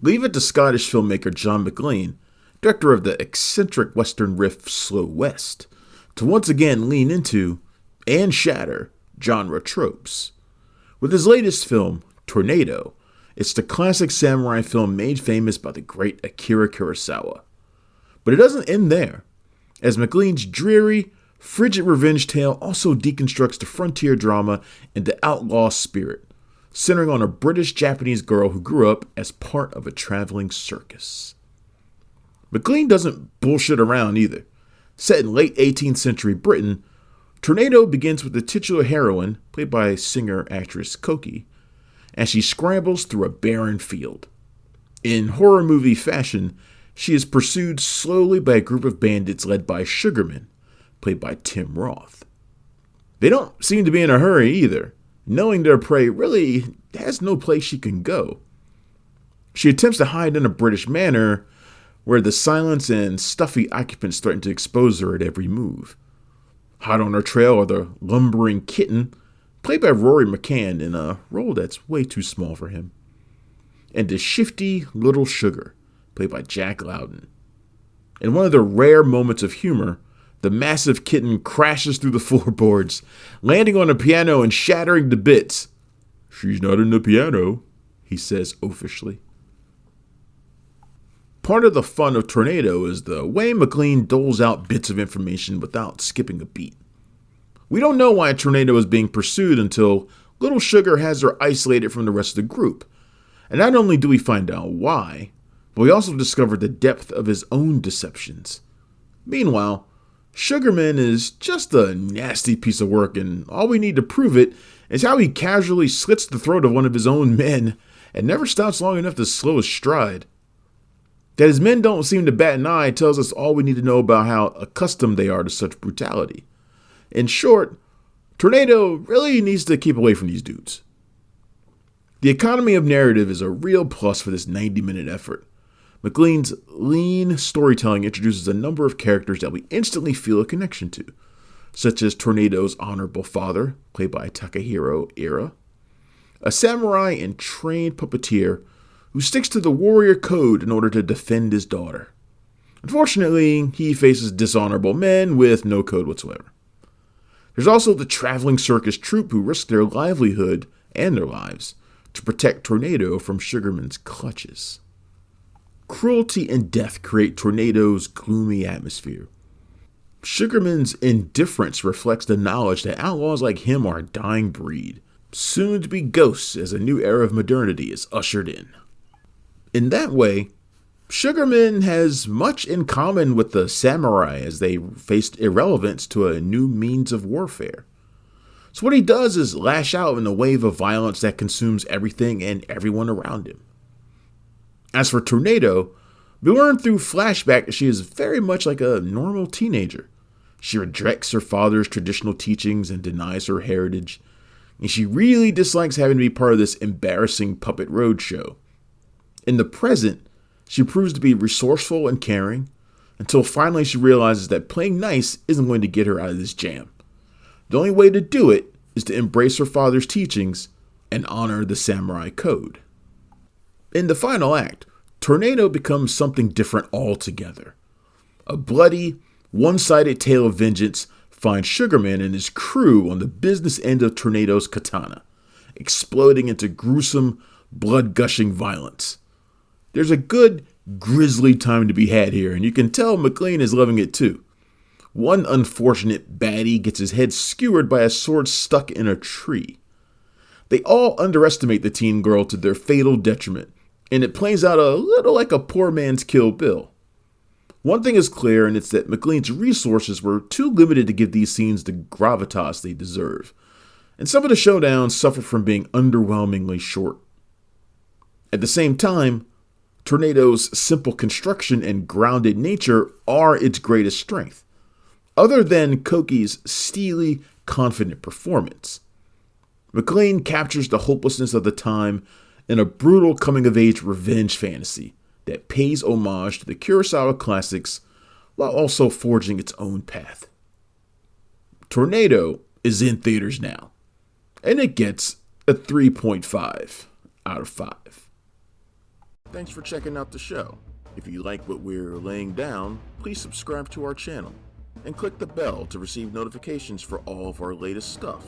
Leave it to Scottish filmmaker John Maclean, director of the eccentric western riff Slow West, to once again lean into and shatter genre tropes. With his latest film, Tornado, it's the classic samurai film made famous by the great Akira Kurosawa. But it doesn't end there, as Maclean's dreary, frigid revenge tale also deconstructs the frontier drama into outlaw spirit, centering on a British-Japanese girl who grew up as part of a traveling circus. Maclean doesn't bullshit around either. Set in late 18th century Britain, Tornado begins with the titular heroine, played by singer-actress Kōki, as she scrambles through a barren field. In horror movie fashion, she is pursued slowly by a group of bandits led by Sugarman, played by Tim Roth. They don't seem to be in a hurry either, knowing their prey really has no place she can go. She attempts to hide in a British manor, where the silence and stuffy occupants threaten to expose her at every move. Hot on her trail are the lumbering kitten, played by Rory McCann in a role that's way too small for him, and the shifty little sugar, played by Jack Lowden. In one of the rare moments of humor, the massive kitten crashes through the floorboards, landing on a piano and shattering to bits. "She's not in the piano," he says oafishly. Part of the fun of Tornado is the way Maclean doles out bits of information without skipping a beat. We don't know why Tornado is being pursued until Little Sugar has her isolated from the rest of the group. And not only do we find out why, but we also discover the depth of his own deceptions. Meanwhile, Sugarman is just a nasty piece of work, and all we need to prove it is how he casually slits the throat of one of his own men and never stops long enough to slow his stride. That his men don't seem to bat an eye tells us all we need to know about how accustomed they are to such brutality. In short, Tornado really needs to keep away from these dudes. The economy of narrative is a real plus for this 90-minute effort. Maclean's lean storytelling introduces a number of characters that we instantly feel a connection to, such as Tornado's honorable father, played by Takahiro Ira, a samurai and trained puppeteer who sticks to the warrior code in order to defend his daughter. Unfortunately, he faces dishonorable men with no code whatsoever. There's also the traveling circus troupe who risk their livelihood and their lives to protect Tornado from Sugarman's clutches. Cruelty and death create Tornado's gloomy atmosphere. Sugarman's indifference reflects the knowledge that outlaws like him are a dying breed, soon to be ghosts as a new era of modernity is ushered in. In that way, Sugarman has much in common with the samurai as they faced irrelevance to a new means of warfare. So what he does is lash out in a wave of violence that consumes everything and everyone around him. As for Tornado, we learn through flashback that she is very much like a normal teenager. She rejects her father's traditional teachings and denies her heritage, and she really dislikes having to be part of this embarrassing puppet roadshow. In the present, she proves to be resourceful and caring, until finally she realizes that playing nice isn't going to get her out of this jam. The only way to do it is to embrace her father's teachings and honor the samurai code. In the final act, Tornado becomes something different altogether. A bloody, one-sided tale of vengeance finds Sugarman and his crew on the business end of Tornado's katana, exploding into gruesome, blood-gushing violence. There's a good, grisly time to be had here, and you can tell Maclean is loving it too. One unfortunate baddie gets his head skewered by a sword stuck in a tree. They all underestimate the teen girl to their fatal detriment, and it plays out a little like a poor man's Kill Bill. One thing is clear, and it's that Maclean's resources were too limited to give these scenes the gravitas they deserve, and some of the showdowns suffer from being underwhelmingly short. At the same time, Tornado's simple construction and grounded nature are its greatest strength, other than Kōki's steely, confident performance. Maclean captures the hopelessness of the time in a brutal coming-of-age revenge fantasy that pays homage to the Kurosawa classics while also forging its own path. Tornado is in theaters now, and it gets a 3.5 out of 5. Thanks for checking out the show. If you like what we're laying down, please subscribe to our channel and click the bell to receive notifications for all of our latest stuff.